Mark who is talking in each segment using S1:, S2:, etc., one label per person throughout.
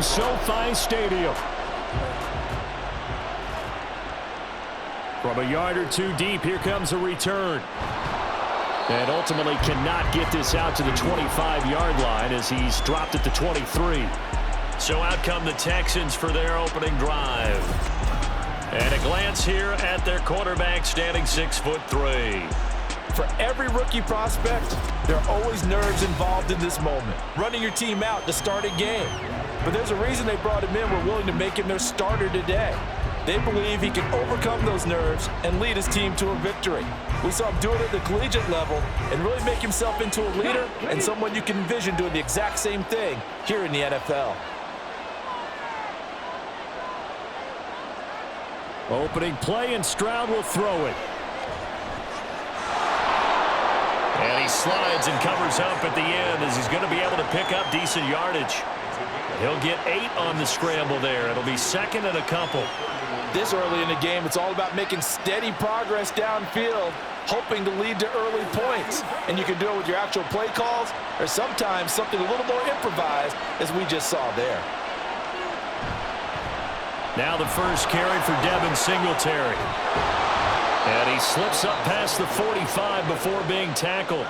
S1: SoFi Stadium. From a yard or two deep, here comes a return. And ultimately cannot get this out to the 25-yard line as he's dropped at the 23. So out come the Texans for their opening drive. And a glance here at their quarterback standing 6'3".
S2: For every rookie prospect, there are always nerves involved in this moment. Running your team out to start a game. But there's a reason they brought him in. We're willing to make him their starter today. They believe he can overcome those nerves and lead his team to a victory. We saw him do it at the collegiate level and really make himself into a leader and someone you can envision doing the exact same thing here in the NFL.
S1: Opening play, and Stroud will throw it. And he slides and covers up at the end as he's going to be able to pick up decent yardage. He'll get 8 on the scramble there. It'll be second and a couple.
S2: This early in the game, it's all about making steady progress downfield, hoping to lead to early points. And you can do it with your actual play calls or sometimes something a little more improvised, as we just saw there.
S1: Now the first carry for Devin Singletary. And he slips up past the 45 before being tackled.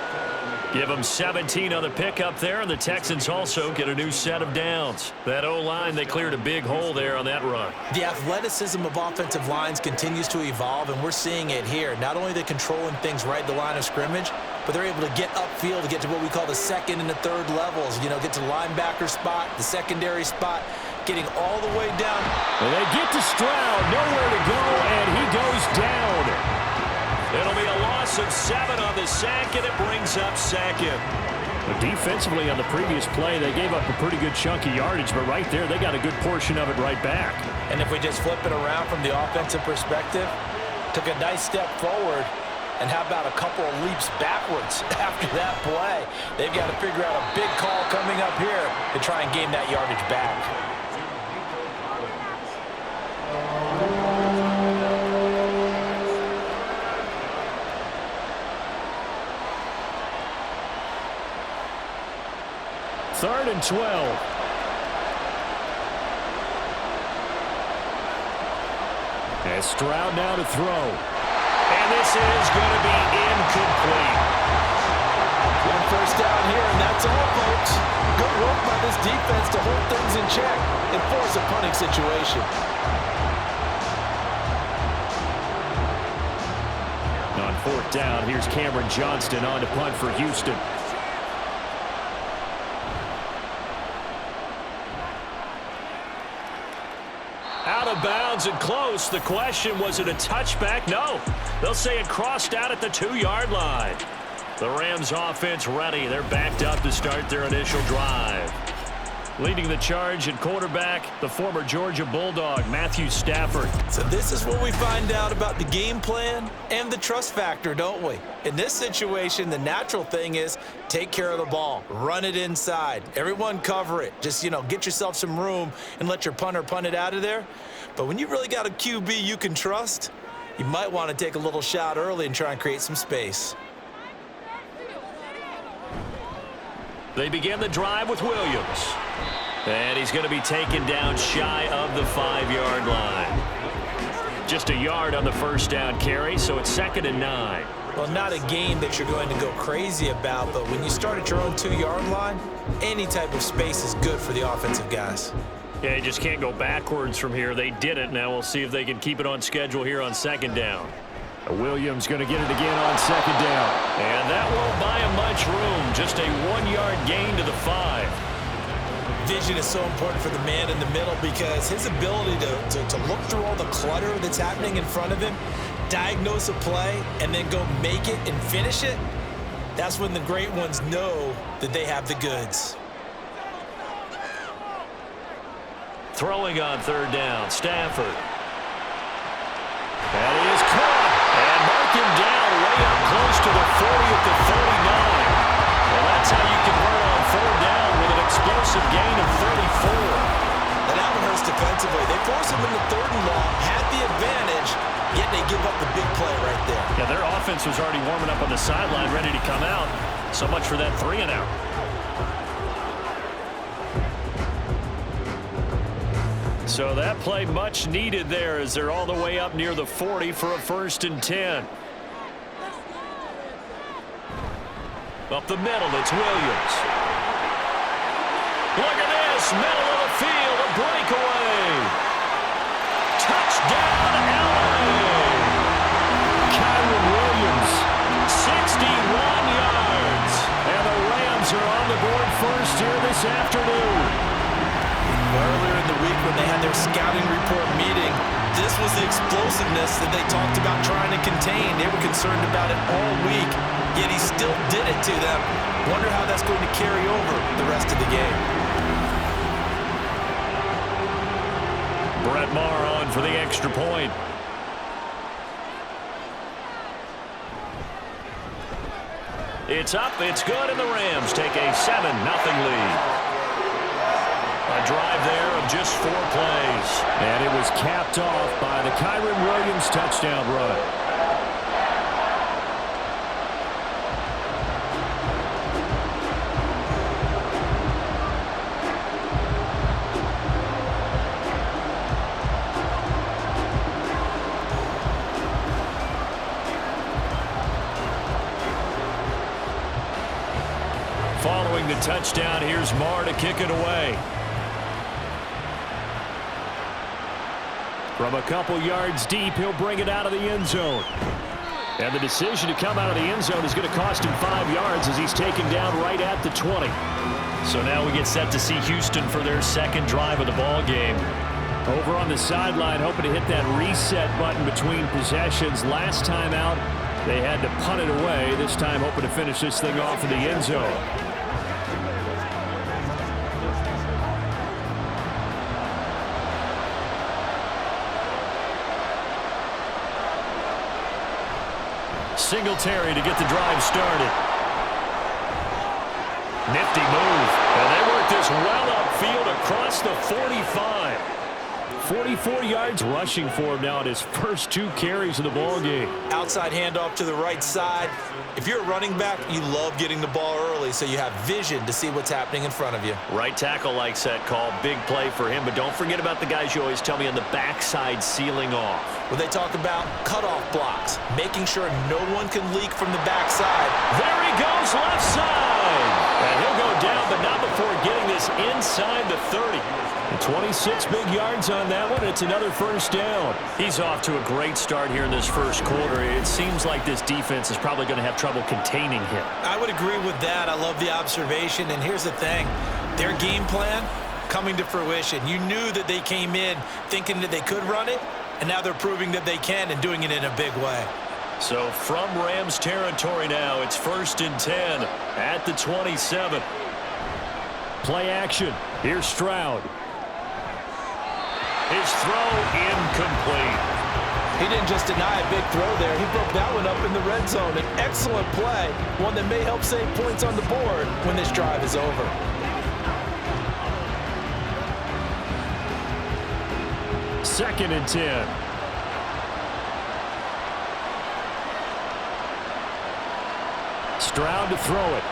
S1: Give him 17 on the pickup there, and the Texans also get a new set of downs. That O-line, they cleared a big hole there on that run.
S3: The athleticism of offensive lines continues to evolve, and we're seeing it here. Not only are they controlling things right at the line of scrimmage, but they're able to get upfield to get to what we call the second and the third levels. You know, get to the linebacker spot, the secondary spot, getting all the way down.
S1: Well, they get to Stroud, nowhere to go, and he goes down. It'll be a loss of 7 on the sack, and it brings up second. But defensively on the previous play, they gave up a pretty good chunk of yardage, but right there, they got a good portion of it right back.
S3: And if we just flip it around from the offensive perspective, took a nice step forward, and how about a couple of leaps backwards after that play? They've got to figure out a big call coming up here to try and gain that yardage back.
S1: Third and 12. And Stroud now to throw. And this is going to be incomplete.
S2: One first down here, and that's all, folks. Good work by this defense to hold things in check and force a punting situation.
S1: On fourth down, here's Cameron Johnston on to punt for Houston. Out of bounds and close. The question, was it a touchback? No. They'll say it crossed out at the 2-yard line. The Rams offense ready. They're backed up to start their initial drive. Leading the charge at quarterback, the former Georgia Bulldog, Matthew Stafford.
S3: So this is what we find out about the game plan and the trust factor, don't we? In this situation, the natural thing is take care of the ball. Run it inside. Everyone cover it. Just, get yourself some room and let your punter punt it out of there. But when you really got a QB you can trust, you might want to take a little shot early and try and create some space.
S1: They begin the drive with Williams. And he's going to be taken down shy of the 5-yard line. Just a yard on the first down carry, so it's 2nd and 9.
S3: Well, not a game that you're going to go crazy about, but when you start at your own 2-yard line, any type of space is good for the offensive guys.
S1: Yeah, you just can't go backwards from here. They did it. Now we'll see if they can keep it on schedule here on 2nd down. Williams going to get it again on 2nd down. And that won't buy him much room. Just a 1-yard gain to the 5.
S3: Vision is so important for the man in the middle because his ability to look through all the clutter that's happening in front of him, diagnose a play, and then go make it and finish it, that's when the great ones know that they have the goods.
S1: Throwing on 3rd down, Stafford. That is caught. And mark him down way up close to the 40 at the 39. Well, that's how you convert on 4th down with an explosive gain of 34.
S3: And that one hurts defensively. They force him into 3rd and long, had the advantage, yet they give up the big play right there.
S1: Yeah, their offense was already warming up on the sideline, ready to come out. So much for that 3-and-out. So that play much needed there as they're all the way up near the 40 for a 1st and 10. Up the middle, it's Williams. Look at this, middle of the field, a breakaway. Touchdown, LA. Kyron Williams, 61 yards. And the Rams are on the board first here this afternoon.
S3: Earlier in the week when they had their scouting report meeting, this was the explosiveness that they talked about trying to contain. They were concerned about it all week, yet he still did it to them. Wonder how that's going to carry over the rest of the game.
S1: Brett Maher on for the extra point. It's up, it's good, and the Rams take a 7-0 lead. A drive there of just 4 plays. And it was capped off by the Kyron Williams touchdown run. Following the touchdown, here's Maher to kick it away. From a couple yards deep, he'll bring it out of the end zone. And the decision to come out of the end zone is going to cost him 5 yards as he's taken down right at the 20. So now we get set to see Houston for their second drive of the ball game. Over on the sideline, hoping to hit that reset button between possessions. Last time out, they had to punt it away. This time hoping to finish this thing off in the end zone. Singletary to get the drive started. Nifty move. And they work this well upfield across the 45. 44 yards rushing for him now at his first 2 carries of the ball game.
S3: Outside handoff to the right side. If you're a running back, you love getting the ball early so you have vision to see what's happening in front of you.
S1: Right tackle likes that call. Big play for him. But don't forget about the guys you always tell me on the backside sealing off.
S3: When they talk about cutoff blocks, making sure no one can leak from the backside.
S1: There he goes, left side. And he'll go down, but not before getting this inside the 30. And 26 big yards on that one. It's another first down. He's off to a great start here in this first quarter. It seems like this defense is probably going to have trouble containing him.
S3: I would agree with that. I love the observation. And here's the thing. Their game plan coming to fruition. You knew that they came in thinking that they could run it, and now they're proving that they can and doing it in a big way.
S1: So from Rams territory now, it's 1st and 10 at the 27. Play action. Here's Stroud. His throw incomplete.
S2: He didn't just deny a big throw there. He broke that one up in the red zone. An excellent play, one that may help save points on the board when this drive is over.
S1: Second and 10. Stroud to throw it.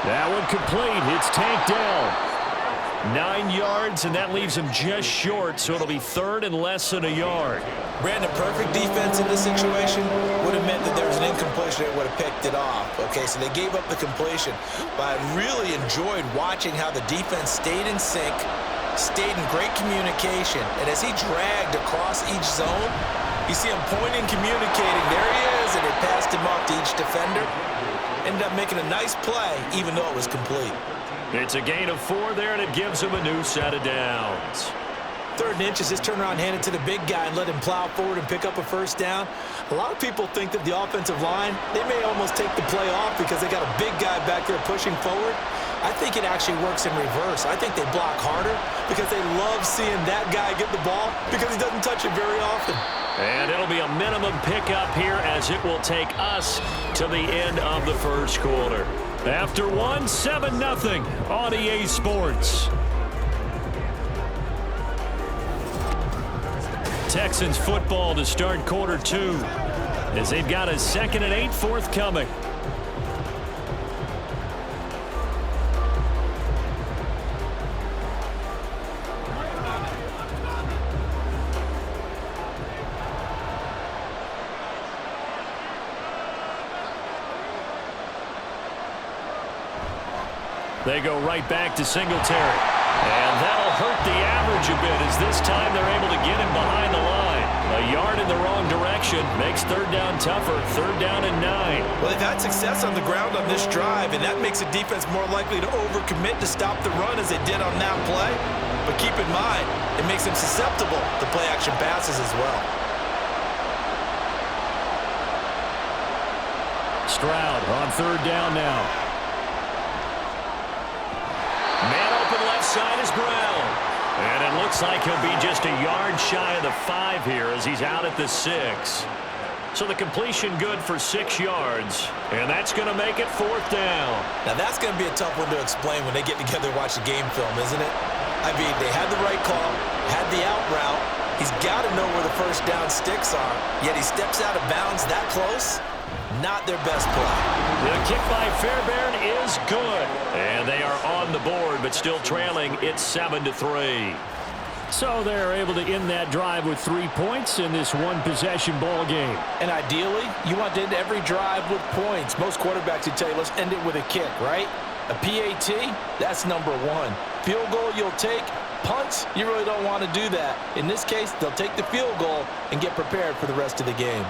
S1: That one complete. It's tanked down. 9 yards, and that leaves him just short, so it'll be 3rd and less than a yard.
S3: Brandon, perfect defense in this situation would have meant that there was an incompletion that would have picked it off. Okay, so they gave up the completion, but I really enjoyed watching how the defense stayed in sync, stayed in great communication, and as he dragged across each zone, you see him pointing, communicating. There he is, and it passed him off to each defender. Ended up making a nice play, even though it was complete.
S1: It's a gain of 4 there, and it gives him a new set of downs.
S3: 3rd and inches, just turn around, hand it to the big guy, and let him plow forward and pick up a first down. A lot of people think that the offensive line, they may almost take the play off because they got a big guy back there pushing forward. I think it actually works in reverse. I think they block harder because they love seeing that guy get the ball because he doesn't touch it very often.
S1: And it'll be a minimum pickup here as it will take us to the end of the first quarter. After 1, 7-0 on EA Sports. Texans football to start quarter 2 as they've got a 2nd and 8 forthcoming. They go right back to Singletary. And that'll hurt the average a bit as this time they're able to get him behind the line. A yard in the wrong direction makes third down tougher. Third down and 9.
S3: Well, they've had success on the ground on this drive, and that makes a defense more likely to overcommit to stop the run as they did on that play. But keep in mind, it makes them susceptible to play-action passes as well.
S1: Stroud on third down now. Man open left side is Brown. And it looks like he'll be just a yard shy of the 5 here as he's out at the 6. So the completion good for 6 yards. And that's going to make it fourth down.
S3: Now that's going to be a tough one to explain when they get together and watch the game film, isn't it? I mean, they had the right call, had the out route. He's got to know where the first down sticks are. Yet he steps out of bounds that close. Not their best play.
S1: The kick by Fairbairn is good. And they are on the board, but still trailing. It's 7-3. So they're able to end that drive with 3 points in this one-possession ball game.
S3: And ideally, you want to end every drive with points. Most quarterbacks would tell you, let's end it with a kick, right? A PAT, that's number 1. Field goal you'll take. Punts, you really don't want to do that. In this case, they'll take the field goal and get prepared for the rest of the game.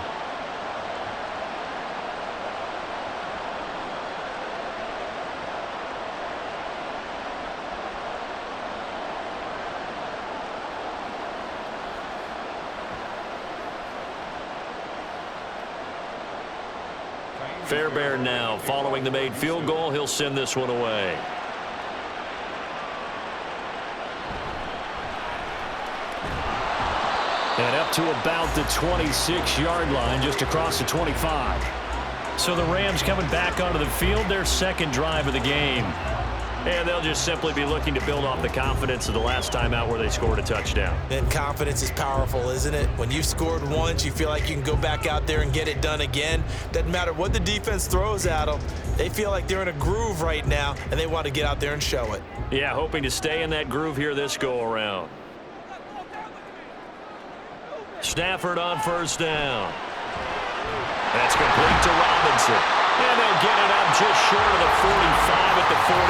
S1: Fairbairn now following the made field goal. He'll send this one away. And up to about the 26-yard line, just across the 25. So the Rams coming back onto the field, their second drive of the game. And they'll just simply be looking to build off the confidence of the last time out where they scored a touchdown.
S3: And confidence is powerful, isn't it? When you've scored once, you feel like you can go back out there and get it done again. Doesn't matter what the defense throws at them. They feel like they're in a groove right now, and they want to get out there and show it.
S1: Yeah, hoping to stay in that groove here this go-around. Stafford on first down. That's complete to Robinson. And they'll get it up just short of the 45 at the 44.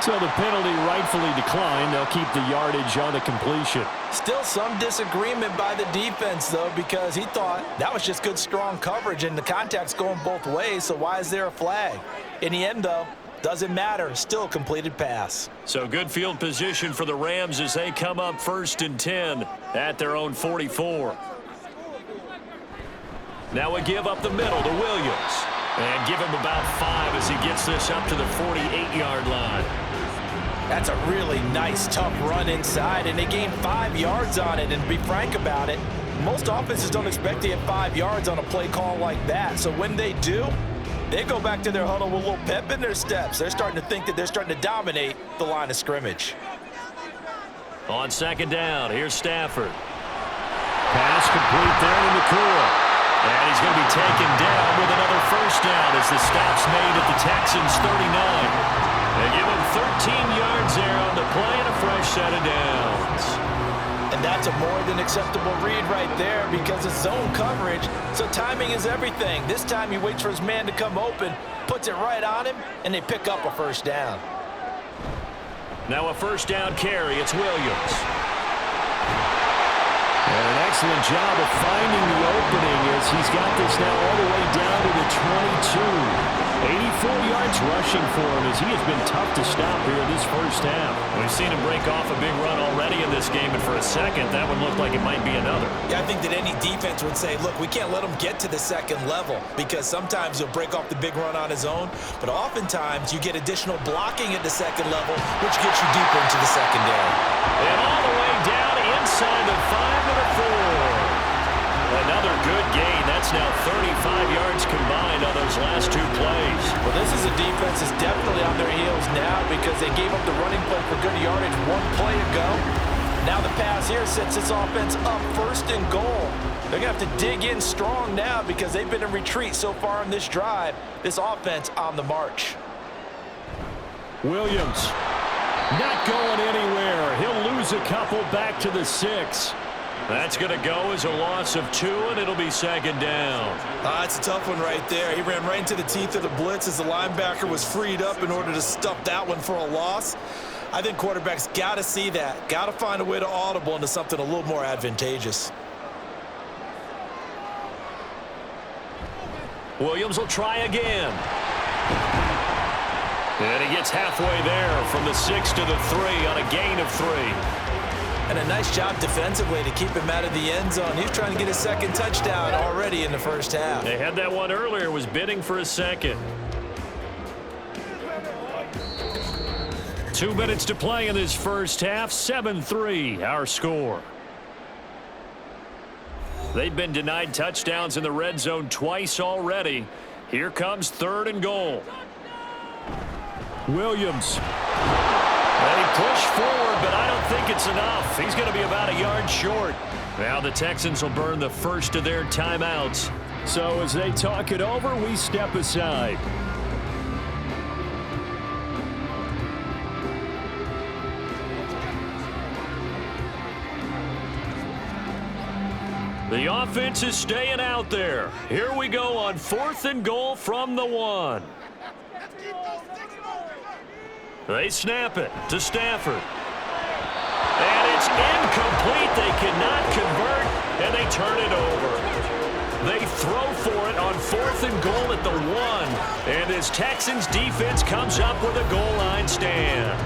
S1: So the penalty rightfully declined. They'll keep the yardage on the completion.
S3: Still some disagreement by the defense, though, because he thought that was just good, strong coverage, and the contact's going both ways, so why is there a flag? In the end, though, doesn't matter. Still a completed pass.
S1: So good field position for the Rams as they come up 1st and 10 at their own 44. Now a give up the middle to Williams. And give him about 5 as he gets this up to the 48-yard line.
S3: That's a really nice, tough run inside, and they gained 5 yards on it. And to be frank about it, most offenses don't expect to get 5 yards on a play call like that. So when they do, they go back to their huddle with a little pep in their steps. They're starting to think that they're starting to dominate the line of scrimmage.
S1: On second down, here's Stafford. Pass complete there to McCool. And he's going to be taken down with another first down as the stop's made at the Texans' 39. They give him 13 yards there on the play and a fresh set of downs.
S3: And that's a more than acceptable read right there because it's zone coverage, so timing is everything. This time he waits for his man to come open, puts it right on him, and they pick up a first down.
S1: Now a first down carry. It's Williams. And an excellent job of finding the opening as he's got this now all the way down to the 22. 84 yards rushing for him as he has been tough to stop here this first half. We've seen him break off a big run already in this game, and for a second, that one looked like it might be another.
S3: Yeah, I think that any defense would say, look, we can't let him get to the second level because sometimes he'll break off the big run on his own, but oftentimes you get additional blocking at the second level, which gets you deeper into the secondary.
S1: And all the way down inside the 5 to the 4. Another good gain. That's now 35 yards combined on those last 2 plays.
S3: Well, this is a defense that's definitely on their heels now because they gave up the running play for good yardage 1 play ago. Now the pass here sets this offense up 1st and goal. They're going to have to dig in strong now because they've been in retreat so far on this drive. This offense on the march.
S1: Williams not going anywhere. He'll lose a couple back to the 6. That's going to go as a loss of 2, and it'll be second down.
S3: That's a tough one right there. He ran right into the teeth of the blitz as the linebacker was freed up in order to stuff that one for a loss. I think quarterbacks got to see that. Got to find a way to audible into something a little more advantageous.
S1: Williams will try again. And he gets halfway there from the 6 to the 3 on a gain of 3.
S3: And a nice job defensively to keep him out of the end zone. He was trying to get his second touchdown already in the first half.
S1: They had that one earlier, was bidding for a second. 2 minutes to play in this first half. 7-3, our score. They've been denied touchdowns in the red zone twice already. Here comes 3rd and goal. Williams. They push forward, but I don't think it's enough. He's going to be about a yard short. Now the Texans will burn the first of their timeouts. So as they talk it over, we step aside. The offense is staying out there. Here we go on 4th and goal from the 1. They snap it to Stafford. And it's incomplete. They cannot convert, and they turn it over. They throw for it on 4th and goal at the 1. And this Texans defense comes up with a goal line stand.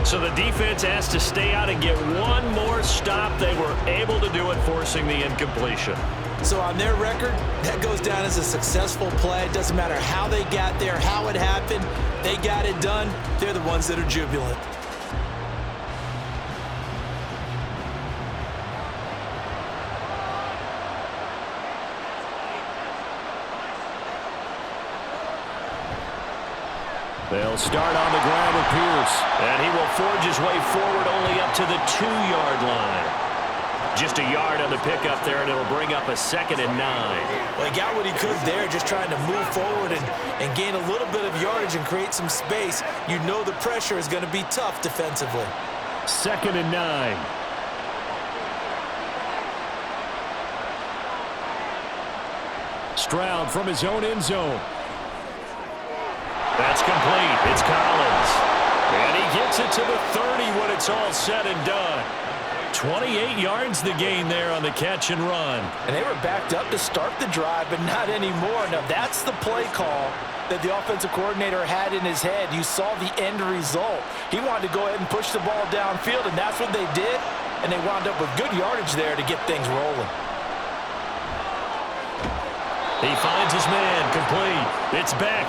S1: So the defense has to stay out and get one more stop. They were able to do it, forcing the incompletion.
S3: So on their record, that goes down as a successful play. It doesn't matter how they got there, how it happened. They got it done. They're the ones that are jubilant.
S1: They'll start on the ground with Pierce. And he will forge his way forward only up to the 2-yard line. Just a yard on the pickup there, and it'll bring up a 2nd and 9.
S3: Well, he got what he could there, just trying to move forward and gain a little bit of yardage and create some space. You know the pressure is going to be tough defensively.
S1: 2nd and 9. Stroud from his own end zone. That's complete. It's Collins. And he gets it to the 30 when it's all said and done. 28 yards the gain there on the catch and run.
S3: And they were backed up to start the drive, but not anymore. Now, that's the play call that the offensive coordinator had in his head. You saw the end result. He wanted to go ahead and push the ball downfield, and that's what they did. And they wound up with good yardage there to get things rolling.
S1: He finds his man, complete. It's Beck.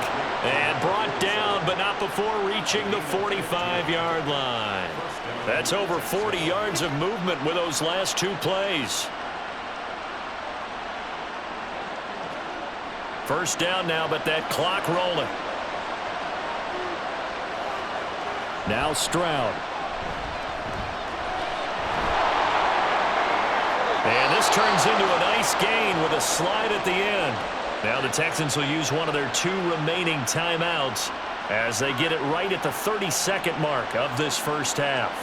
S1: And brought down, but not before reaching the 45-yard line. That's over 40 yards of movement with those last 2 plays. First down now, but that clock rolling. Now Stroud. And this turns into a nice gain with a slide at the end. Now the Texans will use one of their 2 remaining timeouts as they get it right at the 30-second mark of this first half.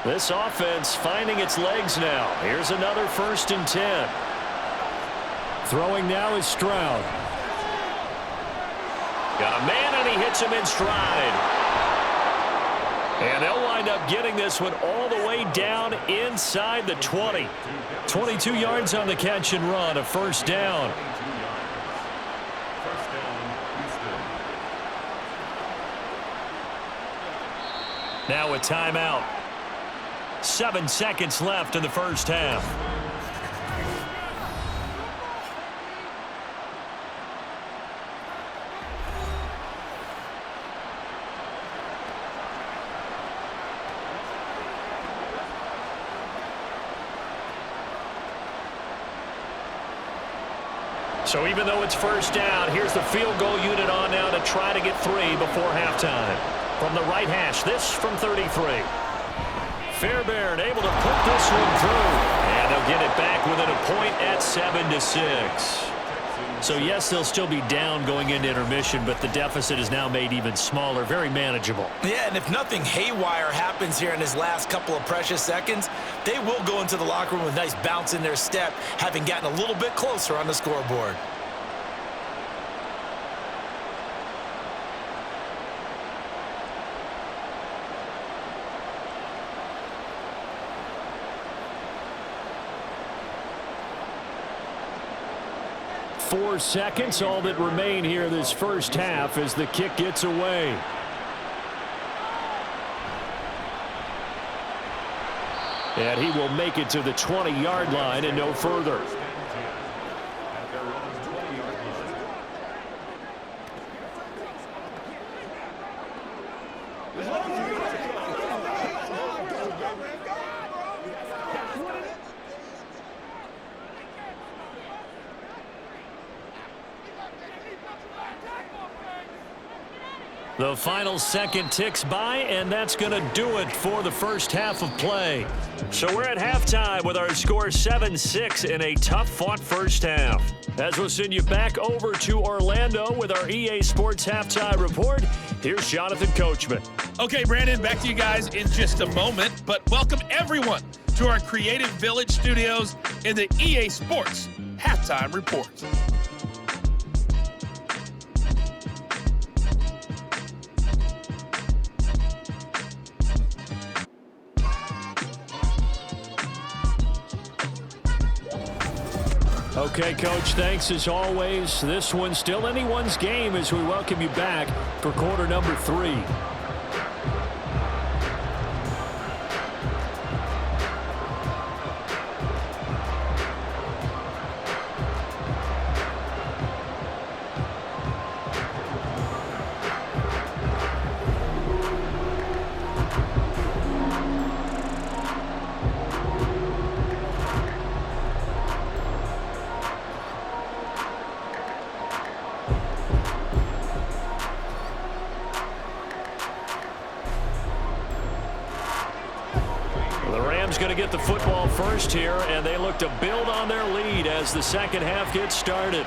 S1: This offense finding its legs now. Here's another 1st and 10. Throwing now is Stroud. Got a man, and he hits him in stride. And they'll wind up getting this one all the way down inside the 20. 22 yards on the catch and run, a first down. Now a timeout. 7 seconds left in the first half. So even though it's first down, here's the field goal unit on now to try to get 3 before halftime. From the right hash, this from 33. Fairbairn able to put this one through. And they'll get it back within a point at 7-6. So, yes, they'll still be down going into intermission, but the deficit is now made even smaller, very manageable.
S3: Yeah, and if nothing haywire happens here in his last couple of precious seconds, they will go into the locker room with a nice bounce in their step, having gotten a little bit closer on the scoreboard.
S1: Four seconds, all that remain here this first half as the kick gets away. And he will make it to the 20-yard line and no further. The final second ticks by, and that's going to do it for the first half of play. So we're at halftime with our score 7-6 in a tough-fought first half. As we'll send you back over to Orlando with our EA Sports Halftime Report, here's Jonathan Coachman.
S4: Okay, Brandon, back to you guys in just a moment, but welcome everyone to our Creative Village studios in the EA Sports Halftime Report.
S1: Okay, Coach, thanks as always. This one's still anyone's game as we welcome you back for quarter number 3. Going to get the football first here, and they look to build on their lead as the second half gets started.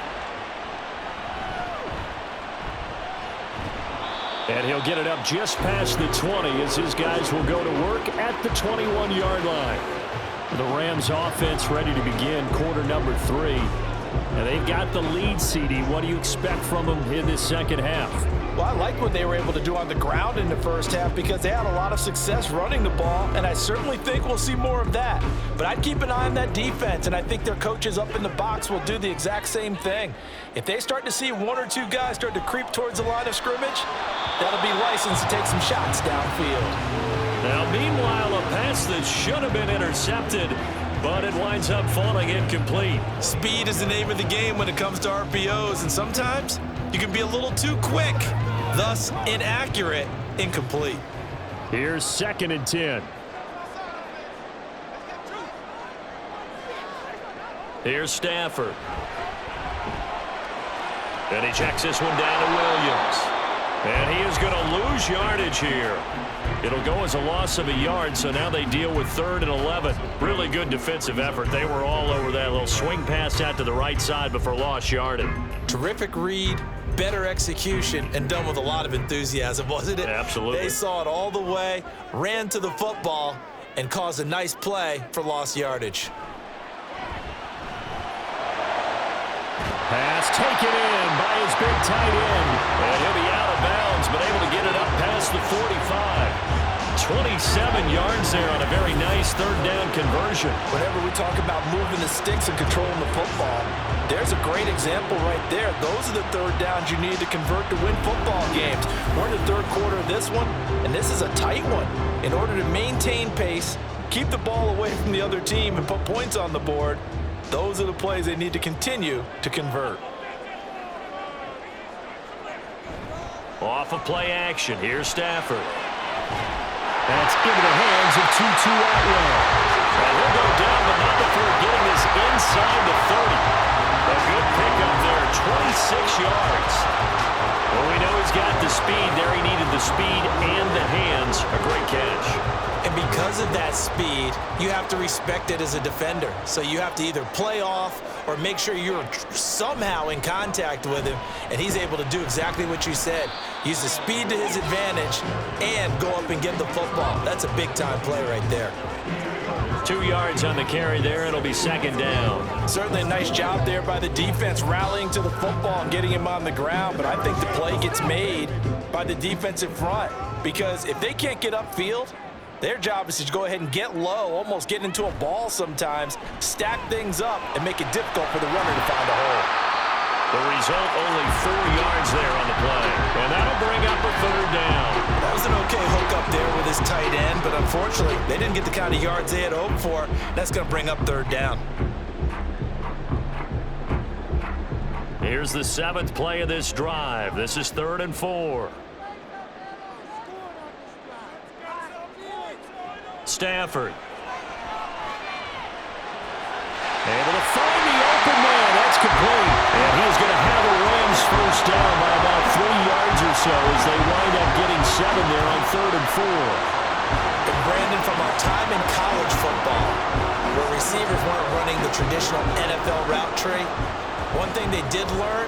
S1: And he'll get it up just past the 20 as his guys will go to work at the 21-yard line. The Rams offense ready to begin quarter number 3. And they've got the lead, CD. What do you expect from them in this second half?
S2: Well, I like what they were able to do on the ground in the first half because they had a lot of success running the ball, and I certainly think we'll see more of that. But I'd keep an eye on that defense, and I think their coaches up in the box will do the exact same thing. If they start to see one or two guys start to creep towards the line of scrimmage, that'll be licensed to take some shots downfield.
S1: Now, meanwhile, a pass that should have been intercepted, but it winds up falling incomplete.
S3: Speed is the name of the game when it comes to RPOs, and sometimes you can be a little too quick, thus inaccurate, incomplete.
S1: Here's 2nd and 10. Here's Stafford. And he checks this one down to Williams. And he is going to lose yardage here. It'll go as a loss of a yard, so now they deal with 3rd and 11. Really good defensive effort. They were all over that little swing pass out to the right side before lost yardage.
S3: Terrific read, better execution, and done with a lot of enthusiasm, wasn't it?
S1: Absolutely.
S3: They saw it all the way, ran to the football, and caused a nice play for lost yardage.
S1: Pass taken in by his big tight end. And he'll be out of bounds, but able to get it up past the 45. 27 yards there on a very nice 3rd down conversion.
S2: Whenever we talk about moving the sticks and controlling the football, there's a great example right there. Those are the 3rd downs you need to convert to win football games. We're in the 3rd quarter of this one, and this is a tight one. In order to maintain pace, keep the ball away from the other team, and put points on the board, those are the plays they need to continue to convert.
S1: Off of play action, here's Stafford. That's into the hands of Tutu Atwell. And he'll go down, but not before getting this inside the 30. A good pickup there, 26 yards. Well, we know he's got the speed there. He needed the speed and the hands. A great catch.
S3: And because of that speed, you have to respect it as a defender. So you have to either play off or make sure you're somehow in contact with him, and he's able to do exactly what you said. Use the speed to his advantage and go up and get the football. That's a big-time play right there.
S1: 2 yards on the carry there. It'll be second down.
S2: Certainly a nice job there by the defense rallying to the football and getting him on the ground, but I think the play gets made by the defensive front because if they can't get upfield, their job is to go ahead and get low, almost get into a ball sometimes, stack things up, and make it difficult for the runner to find a hole.
S1: The result, only 4 yards there on the play. And that'll bring up a third down.
S3: That was an okay hook up there with his tight end, but unfortunately, they didn't get the kind of yards they had hoped for. That's going to bring up third down.
S1: Here's the 7th play of this drive. This is 3rd and 4. Stafford. Able to find the open man. That's complete. And he's going to have a Rams first down by about 3 yards or so as they wind up getting 7 there on 3rd and 4.
S3: And Brandon, from our time in college football, where receivers weren't running the traditional NFL route tree, one thing they did learn,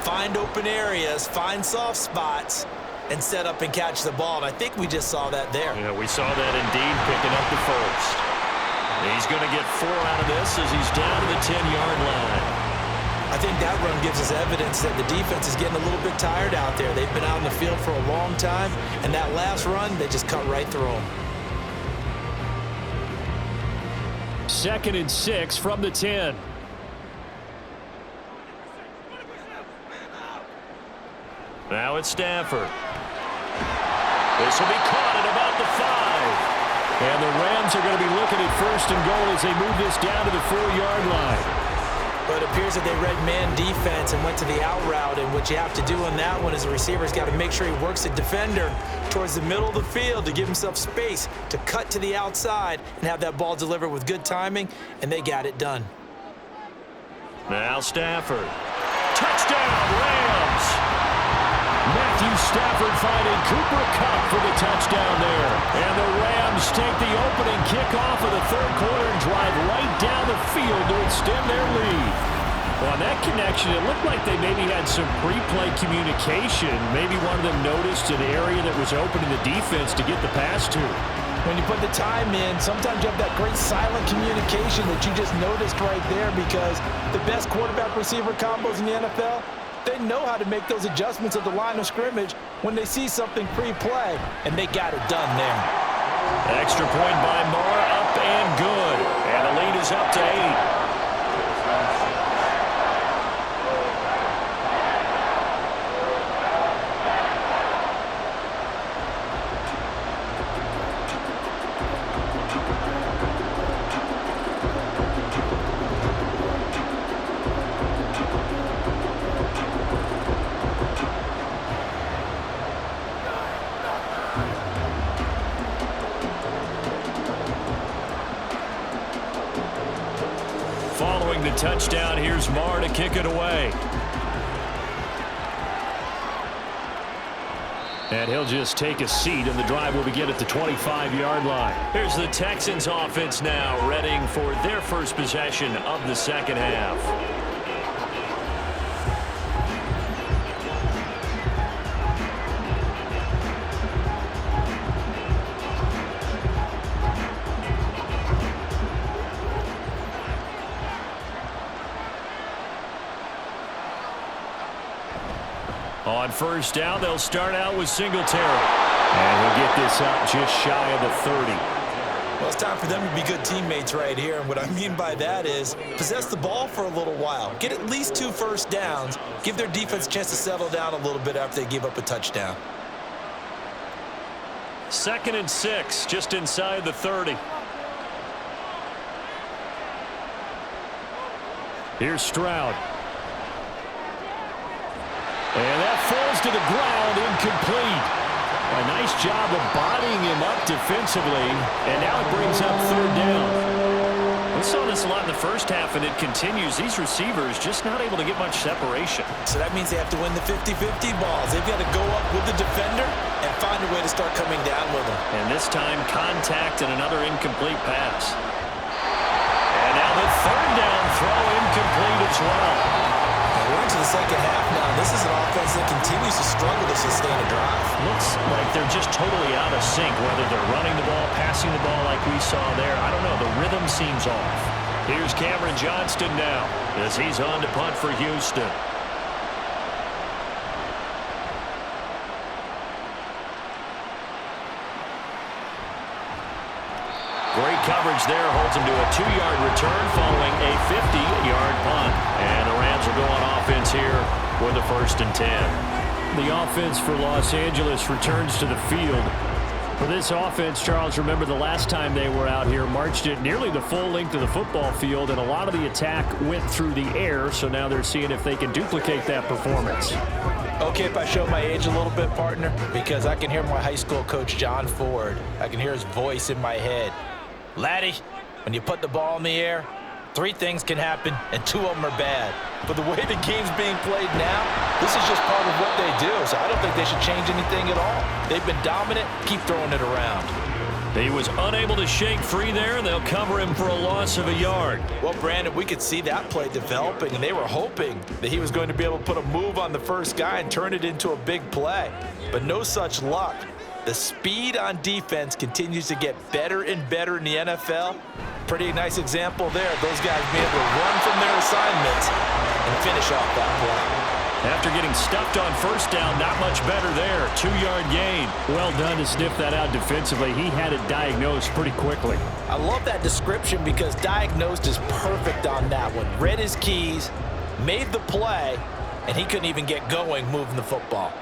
S3: find open areas, find soft spots, and set up and catch the ball. And I think we just saw that there.
S1: Yeah, we saw that indeed, picking up the first. He's going to get 4 out of this as he's down to the 10-yard line.
S3: I think that run gives us evidence that the defense is getting a little bit tired out there. They've been out in the field for a long time, and that last run, they just cut right through them.
S1: 2nd and 6 from the 10. Now it's Stafford. This will be caught at about the 5. And the Rams are going to be looking at 1st and goal as they move this down to the 4-yard line.
S3: But it appears that they read man defense and went to the out route, and what you have to do on that one is the receiver's got to make sure he works the defender towards the middle of the field to give himself space to cut to the outside and have that ball delivered with good timing, and they got it done.
S1: Now Stafford. Touchdown, Rams! Matthew Stafford finding Cooper Kupp for the touchdown there. And the Rams take the opening kickoff of the 3rd quarter and drive right down the field to extend their lead. Well, on that connection, it looked like they maybe had some pre-play communication. Maybe one of them noticed an area that was open in the defense to get the pass to.
S2: When you put the time in, sometimes you have that great silent communication that you just noticed right there because the best quarterback-receiver combos in the NFL, they know how to make those adjustments at the line of scrimmage when they see something pre-play, and they got it done there.
S1: Extra point by Moore, up and good. And the lead is up to 8. Following the touchdown, here's Marr to kick it away. And he'll just take a seat, and the drive will begin at the 25-yard line. Here's the Texans offense now, readying for their first possession of the second half. On first down, they'll start out with Singletary. And he'll get this up just shy of the 30.
S3: Well, it's time for them to be good teammates right here. And what I mean by that is possess the ball for a little while. Get at least 2 first downs. Give their defense a chance to settle down a little bit after they give up a touchdown.
S1: 2nd and 6, just inside the 30. Here's Stroud. And that falls to the ground, incomplete. A nice job of bodying him up defensively, and now it brings up 3rd down. We saw this a lot in the first half, and it continues. These receivers just not able to get much separation.
S3: So that means they have to win the 50-50 balls. They've got to go up with the defender and find a way to start coming down with them.
S1: And this time, contact and another incomplete pass. And now the third down throw incomplete as well.
S3: We're into the second half now. This is an offense that continues to struggle to sustain a drive.
S1: Looks like they're just totally out of sync, whether they're running the ball, passing the ball like we saw there. I don't know. The rhythm seems off. Here's Cameron Johnston now as he's on to punt for Houston. Great coverage there. Holds him to a 2-yard return following a 50-yard punt. And the Rams will go on offense here with a 1st and 10. The offense for Los Angeles returns to the field. For this offense, Charles, remember the last time they were out here, marched it nearly the full length of the football field, and a lot of the attack went through the air, so now they're seeing if they can duplicate that performance.
S3: Okay, if I show my age a little bit, partner, because I can hear my high school coach, John Ford. I can hear his voice in my head. Laddie, when you put the ball in the air, 3 things can happen, and 2 of them are bad. But the way the game's being played now, this is just part of what they do, so I don't think they should change anything at all. They've been dominant. Keep throwing it around.
S1: He was unable to shake free there, and they'll cover him for a loss of a yard.
S3: Well, Brandon, we could see that play developing, and they were hoping that he was going to be able to put a move on the first guy and turn it into a big play. But no such luck. The speed on defense continues to get better and better in the NFL. Pretty nice example there. Those guys being able to run from their assignments and finish off that play.
S1: After getting stuffed on first down, not much better there. 2-yard gain. Well done to sniff that out defensively. He had it diagnosed pretty quickly.
S3: I love that description because diagnosed is perfect on that one. Read his keys, made the play, and he couldn't even get going moving the football.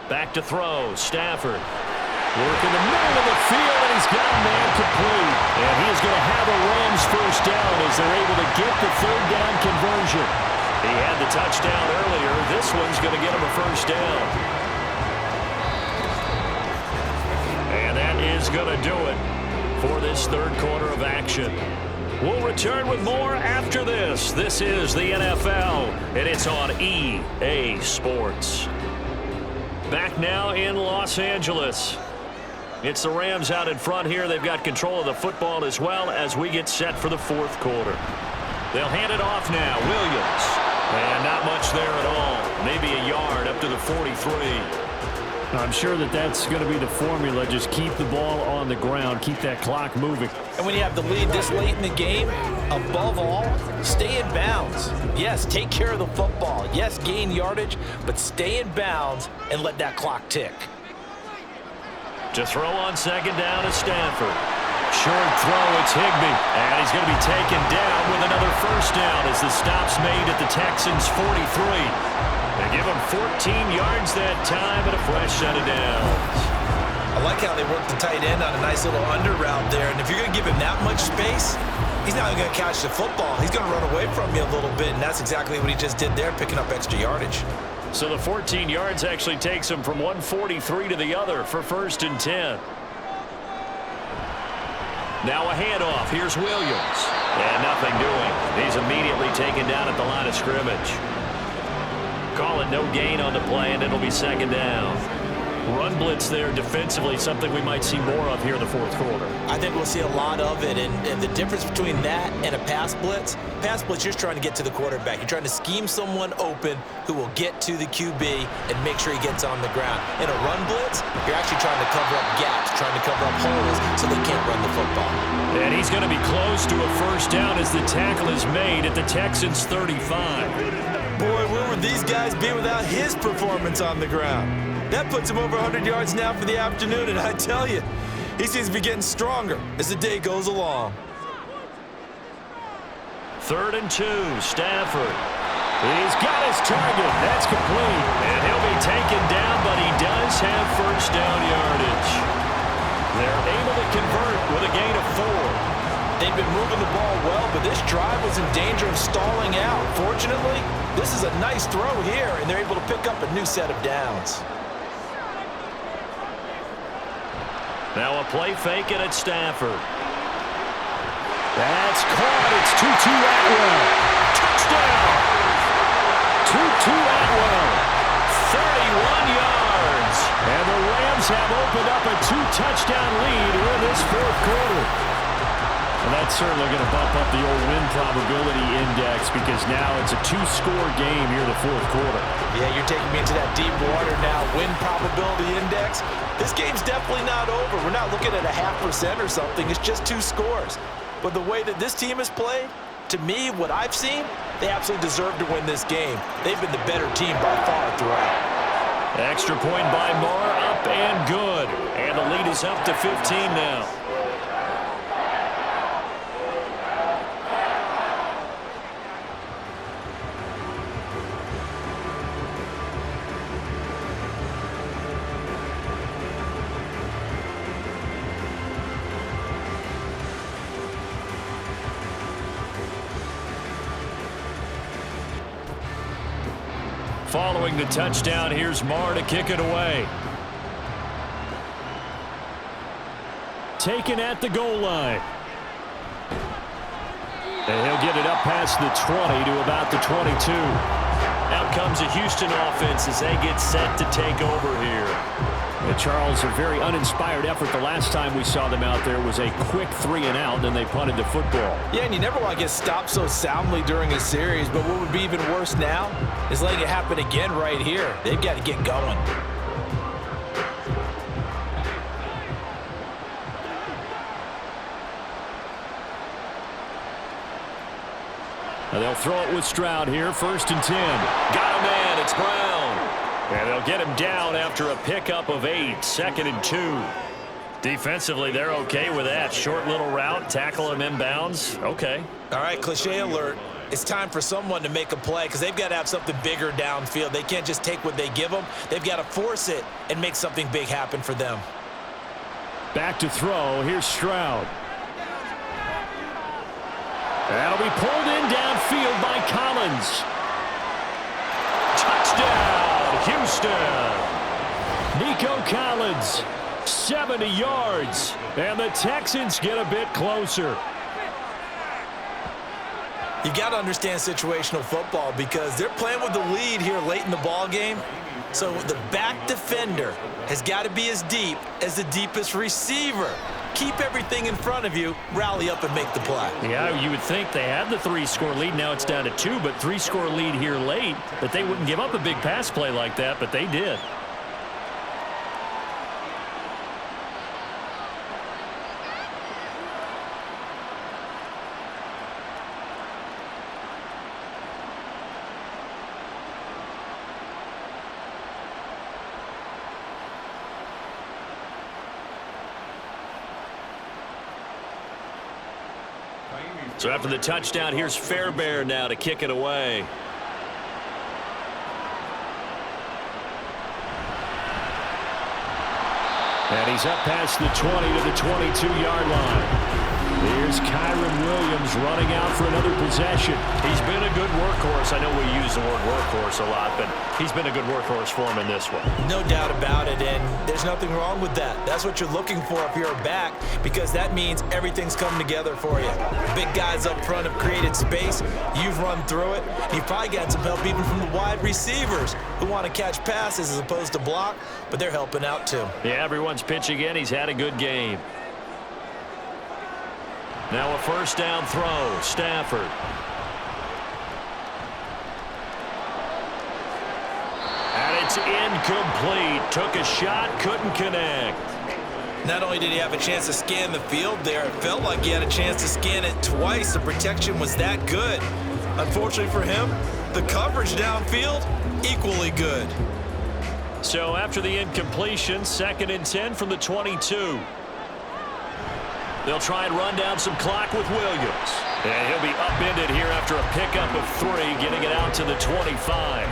S1: Back to throw. Stafford. Work in the middle of the field, and he's got a man complete. And he is going to have a Rams first down as they're able to get the 3rd down conversion. He had the touchdown earlier. This one's going to get him a first down. And that is going to do it for this 3rd quarter of action. We'll return with more after this. This is the NFL, and it's on EA Sports. Back now in Los Angeles. It's the Rams out in front here. They've got control of the football as well as we get set for the 4th quarter. They'll hand it off now. Williams. And not much there at all. Maybe a yard up to the 43. I'm sure that that's going to be the formula. Just keep the ball on the ground. Keep that clock moving.
S3: And when you have the lead this late in the game, above all, stay in bounds. Yes, take care of the football. Yes, gain yardage, but stay in bounds and let that clock tick.
S1: To throw on 2nd down is Stafford. Short throw, it's Higbee. And he's going to be taken down with another first down as the stop's made at the Texans' 43. They give him 14 yards that time and a fresh set of downs.
S3: I like how they work the tight end on a nice little under route there. And if you're going to give him that much space, he's not going to catch the football. He's going to run away from you a little bit, and that's exactly what he just did there, picking up extra yardage.
S1: So the 14 yards actually takes him from 143 to the other for 1st and 10. Now a handoff. Here's Williams. And nothing doing. He's immediately taken down at the line of scrimmage. Call it no gain on the play, and it'll be 2nd down. Run blitz there defensively, something we might see more of here in the 4th quarter.
S3: I think we'll see a lot of it, and the difference between that and a pass blitz, you're just trying to get to the quarterback. You're trying to scheme someone open who will get to the QB and make sure he gets on the ground. In a run blitz, you're actually trying to cover up gaps, trying to cover up holes so they can't run the football.
S1: And he's going to be close to a first down as the tackle is made at the Texans' 35.
S3: Boy, where would these guys be without his performance on the ground? That puts him over 100 yards now for the afternoon, and I tell you, he seems to be getting stronger as the day goes along.
S1: 3rd and 2, Stafford. He's got his target. That's complete. And he'll be taken down, but he does have first down yardage. They're able to convert with a gain of 4.
S3: They've been moving the ball well, but this drive was in danger of stalling out. Fortunately, this is a nice throw here, and they're able to pick up a new set of downs.
S1: Now a play fake, and it's Stafford. That's caught. It's Tutu Atwell. Touchdown! Tutu Atwell. 31 yards. And the Rams have opened up a 2-touchdown lead in this 4th quarter. Well, that's certainly going to bump up the old win probability index because now it's a 2-score game here in the fourth quarter.
S3: Yeah, you're taking me into that deep water now. Win probability index. This game's definitely not over. We're not looking at a 0.5% or something. It's just 2 scores. But the way that this team has played, to me, what I've seen, they absolutely deserve to win this game. They've been the better team by far throughout.
S1: Extra point by Marr, up and good. And the lead is up to 15 now. Following the touchdown, here's Marr to kick it away. Taken at the goal line. And he'll get it up past the 20 to about the 22. Out comes a Houston offense as they get set to take over here. And Charles, a very uninspired effort. The last time we saw them out there was a quick 3-and-out, and they punted the football.
S3: Yeah, and you never want to get stopped so soundly during a series, but what would be even worse now is letting it happen again right here. They've got to get going.
S1: Now they'll throw it with Stroud here, 1st and 10. Got a man, it's Brown. And they'll get him down after a pickup of 8, 2nd and 2. Defensively, they're okay with that. Short little route, tackle him inbounds. Okay.
S3: All right, cliche alert. It's time for someone to make a play because they've got to have something bigger downfield. They can't just take what they give them. They've got to force it and make something big happen for them.
S1: Back to throw. Here's Stroud. That'll be pulled in downfield by Collins. Touchdown, Houston. Nico Collins, 70 yards. And the Texans get a bit closer.
S3: You got to understand situational football because they're playing with the lead here late in the ball game. So the back defender has got to be as deep as the deepest receiver. Keep everything in front of you, rally up and make the play.
S1: Yeah, you would think they had the 3-score lead. Now it's down to 2, but 3-score lead here late. That they wouldn't give up a big pass play like that, but they did. So after the touchdown, here's Fairbairn now to kick it away. And he's up past the 20 to the 22-yard line. Here's Kyron Williams running out for another possession. He's been a good workhorse. I know we use the word workhorse a lot, but he's been a good workhorse for him in this one.
S3: No doubt about it, and there's nothing wrong with that. That's what you're looking for if you're a back, because that means everything's come together for you. Big guys up front have created space. You've run through it. You've probably got some help even from the wide receivers who want to catch passes as opposed to block, but they're helping out too.
S1: Yeah, everyone's pitching in. He's had a good game. Now a first down throw, Stafford. And it's incomplete. Took a shot, couldn't connect.
S3: Not only did he have a chance to scan the field there, it felt like he had a chance to scan it twice. The protection was that good. Unfortunately for him, the coverage downfield, equally good.
S1: So after the incompletion, 2nd and 10 from the 22. They'll try and run down some clock with Williams. And he'll be upended here after a pickup of 3, getting it out to the 25.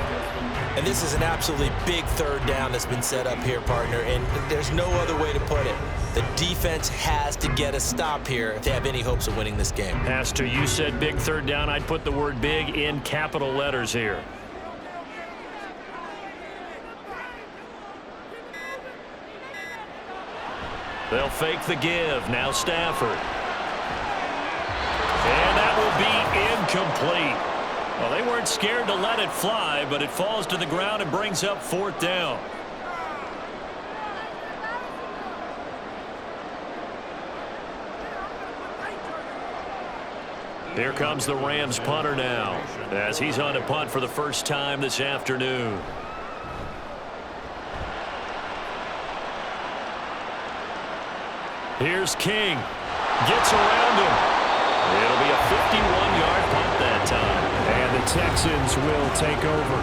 S3: And this is an absolutely big third down that's been set up here, partner, and there's no other way to put it. The defense has to get a stop here if they have any hopes of winning this game.
S1: Pastor, you said big third down. I'd put the word big in capital letters here. They'll fake the give. Now Stafford. And that will be incomplete. Well, they weren't scared to let it fly, but it falls to the ground and brings up 4th down. Here comes the Rams punter now, as he's on to punt for the first time this afternoon. Here's King. Gets around him. It'll be a 51-yard punt that time. And the Texans will take over.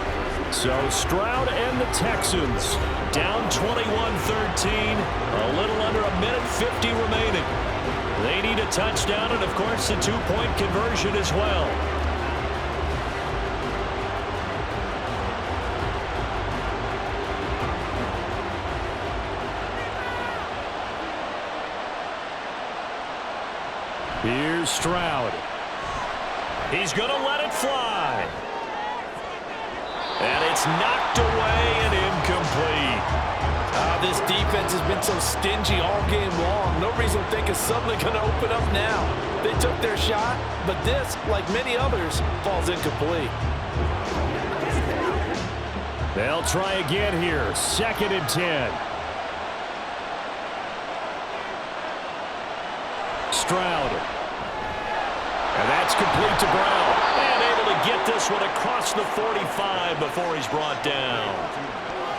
S1: So Stroud and the Texans down 21-13. A little under a minute 50 remaining. They need a touchdown and, of course, a two-point conversion as well. Here's Stroud. He's going to let it fly. And it's knocked away and incomplete.
S2: This defense has been so stingy all game long. No reason to think it's suddenly going to open up now. They took their shot, but this, like many others, falls incomplete.
S1: They'll try again here. 2nd and 10. Stroud. And that's complete to Brown. And able to get this one across the 45 before he's brought down.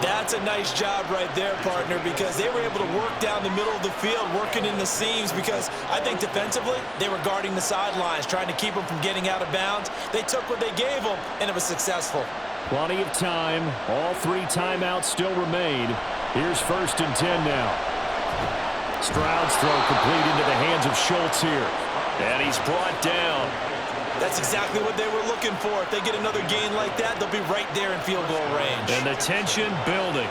S3: That's a nice job right there, partner, because they were able to work down the middle of the field, working in the seams, because I think defensively they were guarding the sidelines, trying to keep them from getting out of bounds. They took what they gave them, and it was successful.
S1: Plenty of time. All 3 timeouts still remain. Here's 1st and 10 now. Stroud's throw complete into the hands of Schultz here. And he's brought down.
S3: That's exactly what they were looking for. If they get another gain like that, they'll be right there in field goal range.
S1: And the tension building.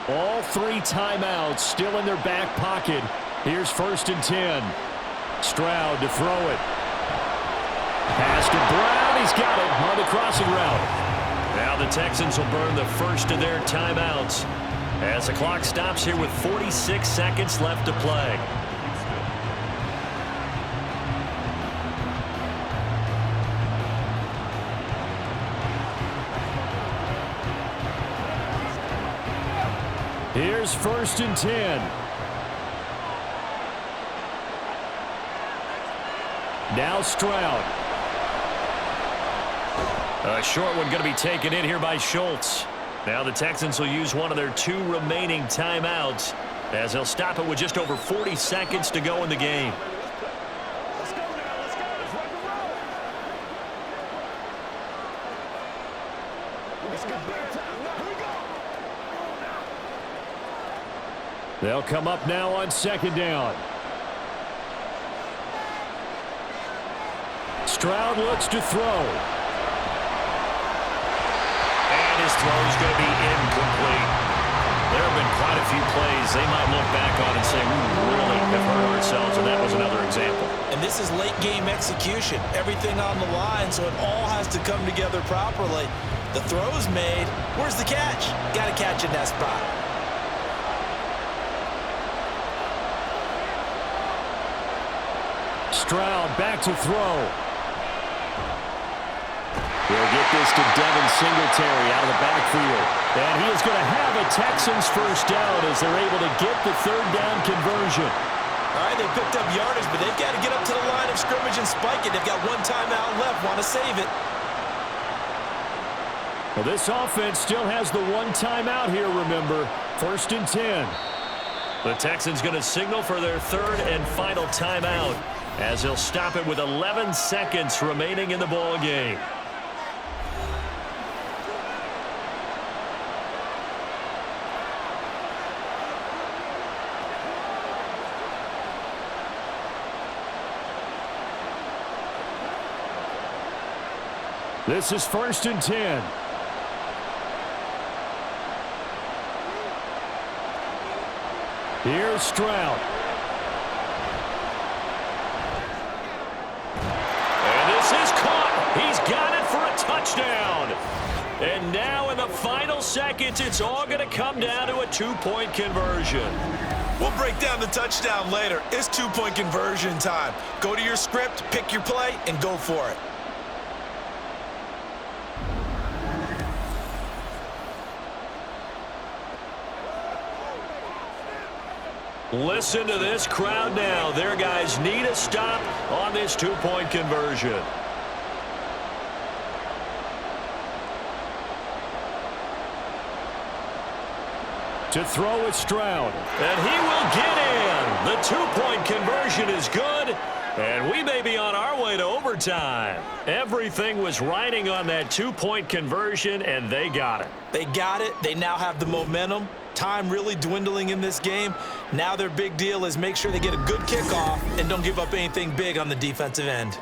S1: All 3 timeouts still in their back pocket. Here's 1st and 10. Stroud to throw it. Pass to Brown. He's got it on the crossing route. Now the Texans will burn the first of their timeouts as the clock stops here with 46 seconds left to play. Here's 1st and 10. Now Stroud. A short one going to be taken in here by Schultz. Now the Texans will use one of their 2 remaining timeouts as they'll stop it with just over 40 seconds to go in the game. They'll come up now on 2nd down. Stroud looks to throw. And his throw is going to be incomplete. There have been quite a few plays they might look back on and say, we really have hurt ourselves, and that was another example.
S3: And this is late game execution. Everything on the line, so it all has to come together properly. The throw's made. Where's the catch? Got to catch in that spot.
S1: Stroud back to throw. He'll get this to Devin Singletary out of the backfield. And he is going to have a Texans first down as they're able to get the 3rd down conversion.
S3: All right, they picked up yardage, but they've got to get up to the line of scrimmage and spike it. They've got 1 timeout left, want to save it.
S1: Well, this offense still has the 1 timeout here, remember. 1st and 10. The Texans going to signal for their 3rd and final timeout as they'll stop it with 11 seconds remaining in the ball game. This is 1st and 10. Here's Stroud. And this is caught. He's got it for a touchdown. And now in the final seconds, it's all going to come down to a 2-point conversion.
S3: We'll break down the touchdown later. It's 2-point conversion time. Go to your script, pick your play, and go for it.
S1: Listen to this crowd now. Their guys need a stop on this two-point conversion. To throw is Stroud. And he will get in. The two-point conversion is good. And we may be on our way to overtime. Everything was riding on that two-point conversion, and they got it.
S3: They got it. They now have the momentum. Time really dwindling in this game. Now their big deal is make sure they get a good kickoff and don't give up anything big on the defensive end.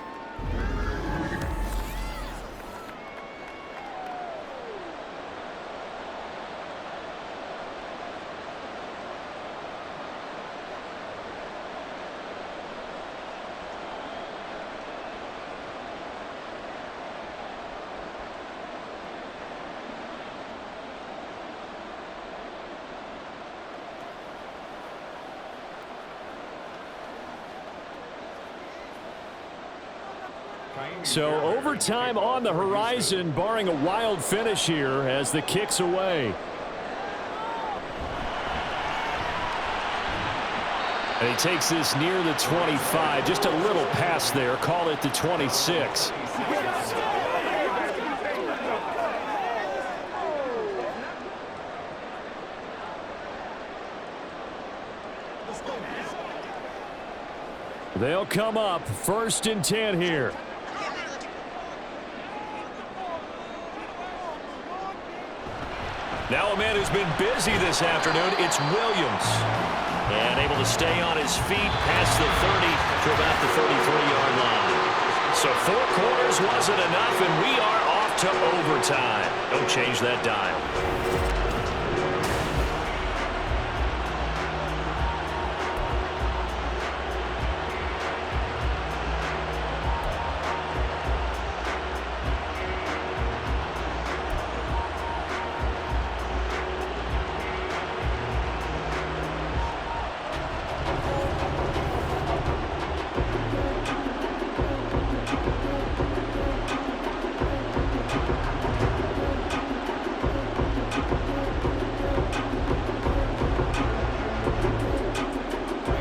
S1: So overtime on the horizon, barring a wild finish here as the kick's away. And he takes this near the 25, just a little pass there, call it the 26. They'll come up 1st and 10 here. Now a man who's been busy this afternoon, it's Williams. And able to stay on his feet past the 30 to about the 33-yard line. So 4 quarters wasn't enough, and we are off to overtime. Don't change that dial.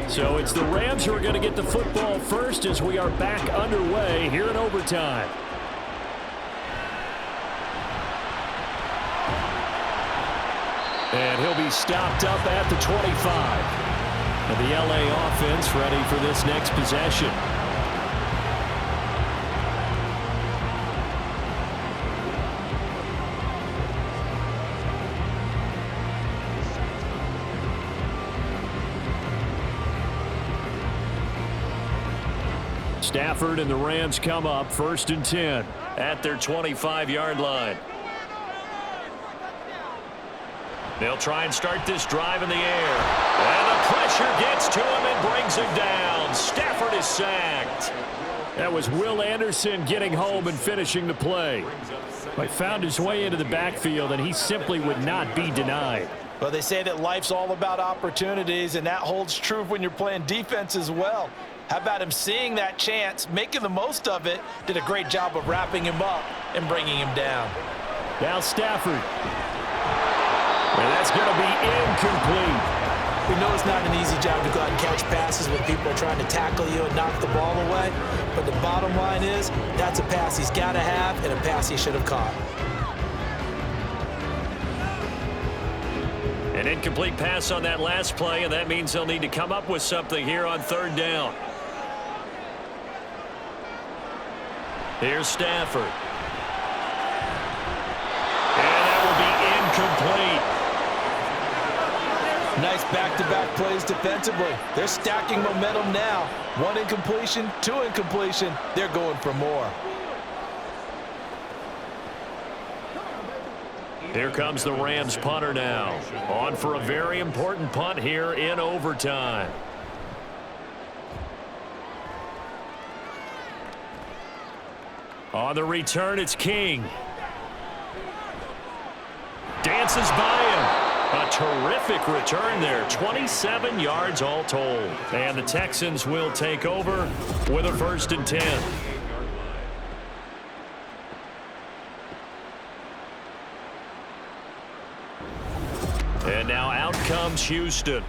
S1: So it's the Rams who are going to get the football first as we are back underway here in overtime. And he'll be stopped up at the 25. And the LA offense ready for this next possession. Stafford and the Rams come up 1st and 10 at their 25-yard line. They'll try and start this drive in the air. And the pressure gets to him and brings him down. Stafford is sacked. That was Will Anderson getting home and finishing the play. He found his way into the backfield, and he simply would not be denied.
S3: Well, they say that life's all about opportunities, and that holds true when you're playing defense as well. How about him seeing that chance, making the most of it, did a great job of wrapping him up and bringing him down.
S1: Now Stafford. And that's going to be incomplete.
S3: We know it's not an easy job to go out and catch passes when people are trying to tackle you and knock the ball away. But the bottom line is, that's a pass he's got to have and a pass he should have caught.
S1: An incomplete pass on that last play, and that means they'll need to come up with something here on 3rd down. Here's Stafford. And that will be incomplete.
S3: Nice back-to-back plays defensively. They're stacking momentum now. 1 incompletion, 2 incompletion. They're going for more.
S1: Here comes the Rams punter now. On for a very important punt here in overtime. On the return, it's King. Dances by him. A terrific return there. 27 yards all told. And the Texans will take over with a 1st and 10. And now out comes Houston.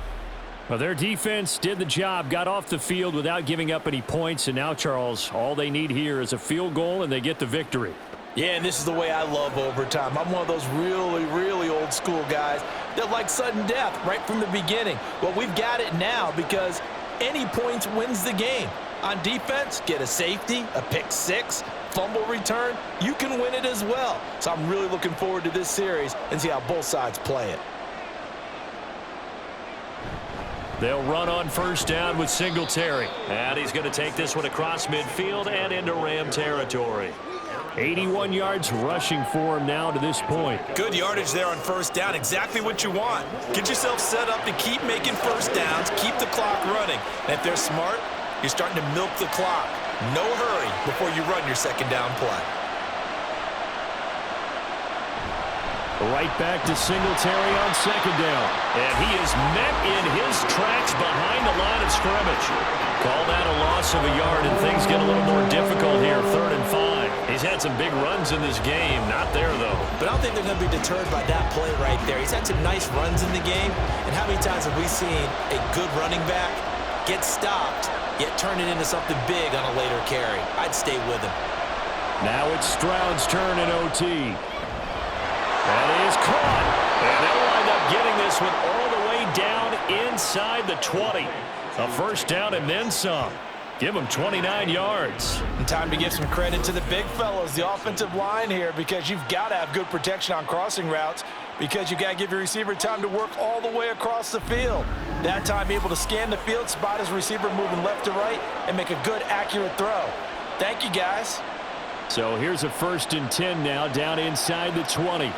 S1: Well, their defense did the job, got off the field without giving up any points, and now, Charles, all they need here is a field goal, and they get the victory.
S3: Yeah, and this is the way I love overtime. I'm one of those really, really old school guys that like sudden death right from the beginning. Well, we've got it now because any points wins the game. On defense, get a safety, a pick six, fumble return, you can win it as well. So I'm really looking forward to this series and see how both sides play it.
S1: They'll run on first down with Singletary. And he's going to take this one across midfield and into Ram territory. 81 yards rushing for him now to this point.
S3: Good yardage there on first down. Exactly what you want. Get yourself set up to keep making first downs, keep the clock running. And if they're smart, you're starting to milk the clock. No hurry before you run your second down play.
S1: Right back to Singletary on second down. And he is met in his tracks behind the line of scrimmage. Call that a loss of a yard, and things get a little more difficult here, 3rd and 5. He's had some big runs in this game. Not there, though.
S3: But I don't think they're going to be deterred by that play right there. He's had some nice runs in the game. And how many times have we seen a good running back get stopped, yet turn it into something big on a later carry? I'd stay with him.
S1: Now it's Stroud's turn in OT. That is caught. And they'll wind up getting this one all the way down inside the 20. A first down and then some. Give them 29 yards.
S3: And time to give some credit to the big fellows, the offensive line here, because you've got to have good protection on crossing routes because you got to give your receiver time to work all the way across the field. That time able to scan the field, spot his receiver moving left to right, and make a good, accurate throw. Thank you, guys.
S1: So here's a 1st and 10 now down inside the 20.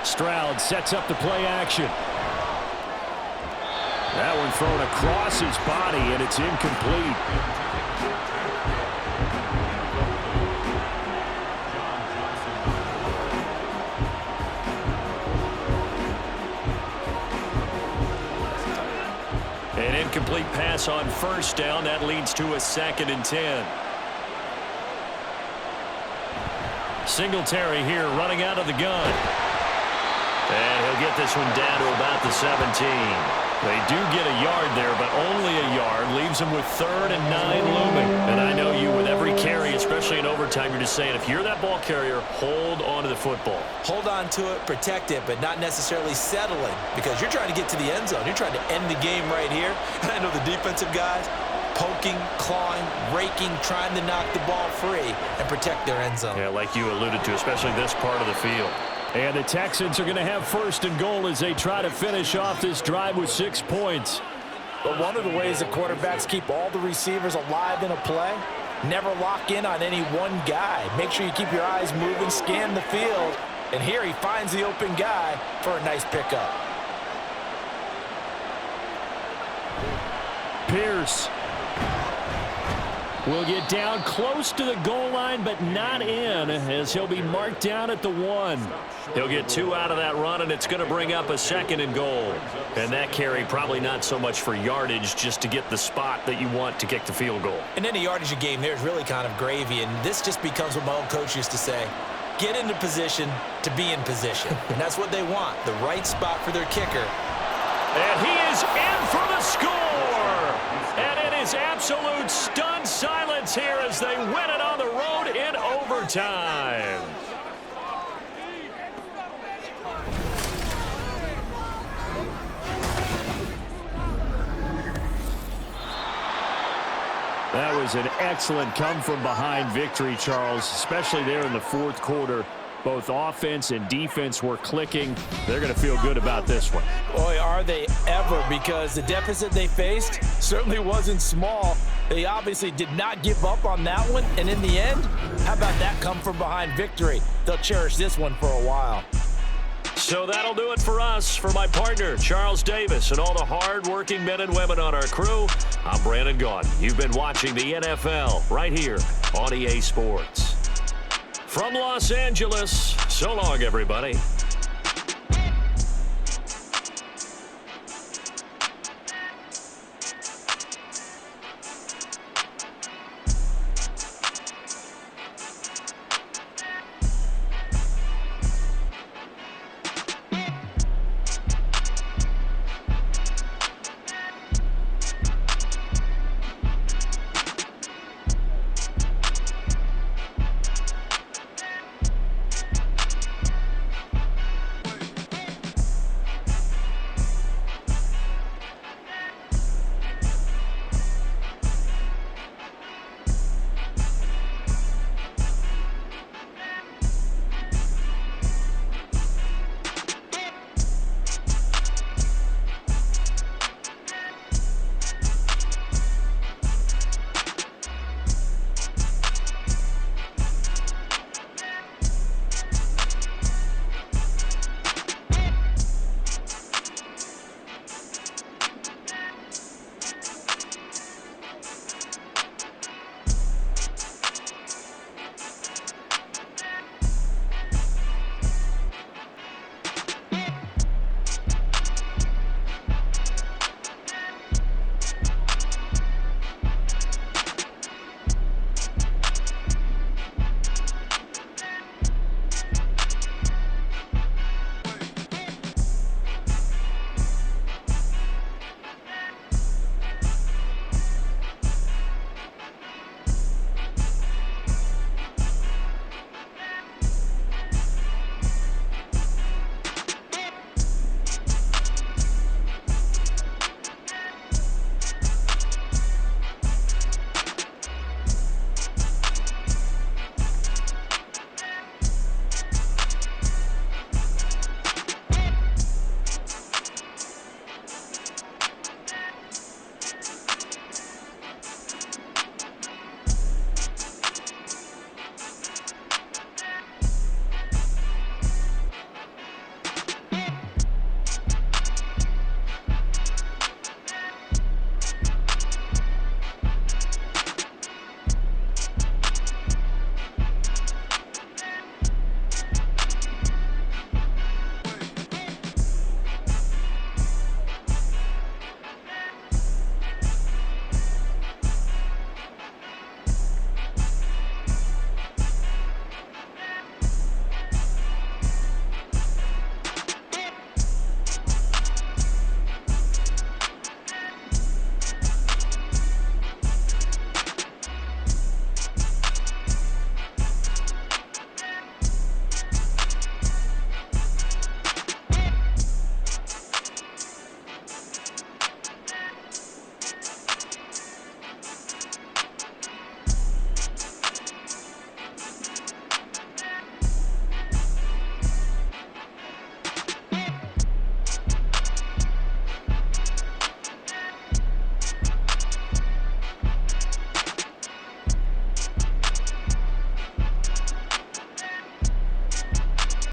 S1: Stroud sets up the play action. That one thrown across his body, and it's incomplete. An incomplete pass on first down. That leads to a 2nd and 10. Singletary here running out of the gun. And he'll get this one down to about the 17. They do get a yard there, but only a yard. Leaves them with 3rd and 9 looming. And I know you, with every carry, especially in overtime, you're just saying, if you're that ball carrier, hold on to the football.
S3: Hold on to it, protect it, but not necessarily settling, because you're trying to get to the end zone. You're trying to end the game right here. And I know the defensive guys poking, clawing, raking, trying to knock the ball free and protect their end zone.
S1: Yeah, like you alluded to, especially this part of the field. And the Texans are going to have 1st and goal as they try to finish off this drive with 6 points.
S3: But one of the ways the quarterbacks keep all the receivers alive in a play, never lock in on any one guy. Make sure you keep your eyes moving, scan the field, and here he finds the open guy for a nice pickup.
S1: Pierce will get down close to the goal line, but not in, as he'll be marked down at the 1. He'll get 2 out of that run, and it's going to bring up a 2nd and goal. And that carry probably not so much for yardage, just to get the spot that you want to kick the field goal.
S3: And any yardage game there is really kind of gravy, and this just becomes what my old coach used to say. Get into position to be in position. And that's what they want, the right spot for their kicker.
S1: And he is in for the score! And it is absolute stunned silence here as they win it on the road in overtime. That was an excellent come-from-behind victory, Charles, especially there in the 4th quarter. Both offense and defense were clicking. They're going to feel good about this one.
S3: Boy, are they ever, because the deficit they faced certainly wasn't small. They obviously did not give up on that one, and in the end, how about that come-from-behind victory? They'll cherish this one for a while.
S1: So that'll do it for us. For my partner, Charles Davis, and all the hard-working men and women on our crew, I'm Brandon Gaudin. You've been watching the NFL right here on EA Sports. From Los Angeles, so long, everybody.